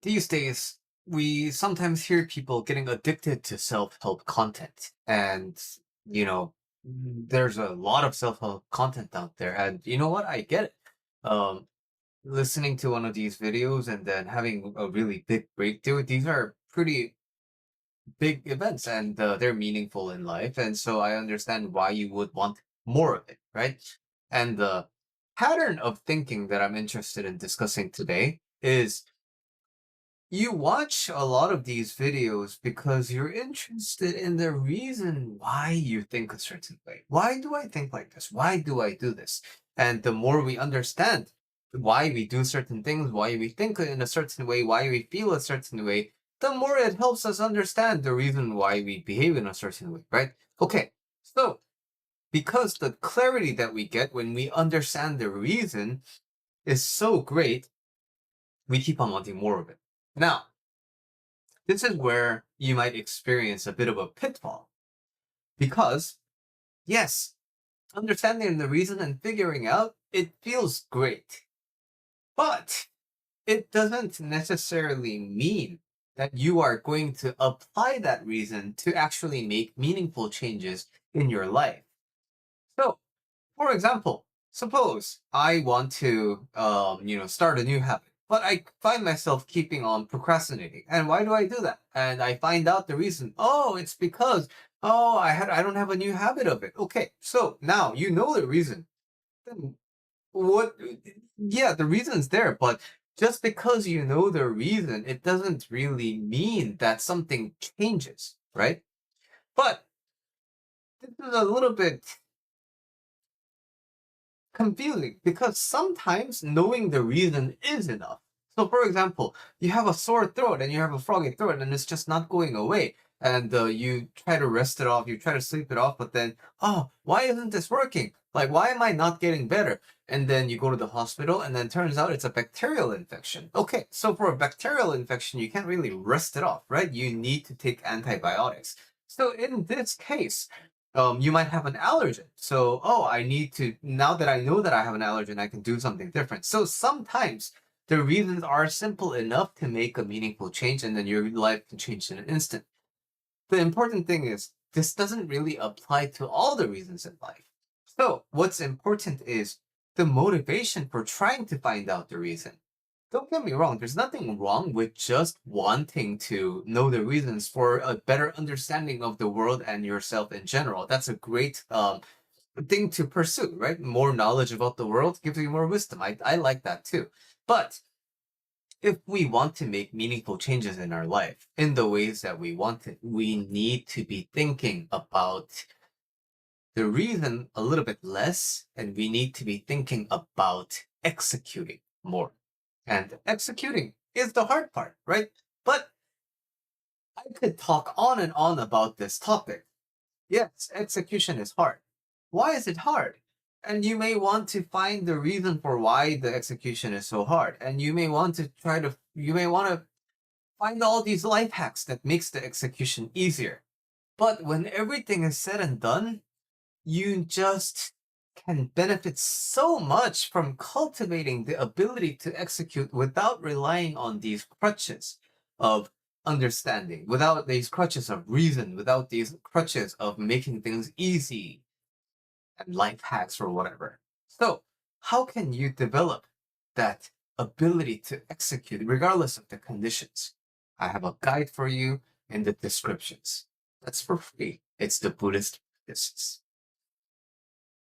These days, we sometimes hear people getting addicted to self-help content. And, you know, there's a lot of self-help content out there. And you know what? I get it. Listening to one of these videos and then having a really big breakthrough, these are pretty big events and they're meaningful in life. And so I understand why you would want more of it, right? And the pattern of thinking that I'm interested in discussing today is you watch a lot of these videos because you're interested in the reason why you think a certain way. Why do I think like this? Why do I do this? And the more we understand why we do certain things, why we think in a certain way, why we feel a certain way, the more it helps us understand the reason why we behave in a certain way, right? Okay, so because the clarity that we get when we understand the reason is so great, we keep on wanting more of it. Now, this is where you might experience a bit of a pitfall because, yes, understanding the reason and figuring out it feels great, but it doesn't necessarily mean that you are going to apply that reason to actually make meaningful changes in your life. So, for example, suppose I want to, start a new habit, but I find myself keeping on procrastinating. And why do I do that? And I find out the reason. Oh, it's because I don't have a new habit of it. Okay, so now you know the reason. Then what? Yeah, the reason's there, but just because you know the reason, it doesn't really mean that something changes, right? But this is a little bit confusing because sometimes knowing the reason is enough. So, for example, you have a sore throat and you have a froggy throat and it's just not going away. And you try to rest it off, you try to sleep it off, but then, oh, why isn't this working? Like, why am I not getting better? And then you go to the hospital and then turns out it's a bacterial infection. Okay, so for a bacterial infection, you can't really rest it off, right? You need to take antibiotics. So in this case, you might have an allergen. So, oh, I need to, now that I know that I have an allergen, I can do something different. So sometimes the reasons are simple enough to make a meaningful change, and then your life can change in an instant. The important thing is, this doesn't really apply to all the reasons in life. So, what's important is the motivation for trying to find out the reason. Don't get me wrong, there's nothing wrong with just wanting to know the reasons for a better understanding of the world and yourself in general. That's a great thing to pursue, right? More knowledge about the world gives you more wisdom. I like that too. But if we want to make meaningful changes in our life in the ways that we want it, we need to be thinking about the reason a little bit less, and we need to be thinking about executing more. And executing is the hard part, right? But I could talk on and on about this topic. Yes, execution is hard. Why is it hard? And you may want to find the reason for why the execution is so hard. And you may want to find all these life hacks that makes the execution easier. But when everything is said and done, you just can benefit so much from cultivating the ability to execute without relying on these crutches of understanding, without these crutches of reason, without these crutches of making things easy and life hacks or whatever. So, how can you develop that ability to execute regardless of the conditions? I have a guide for you in the descriptions. That's for free. It's the Buddhist practices.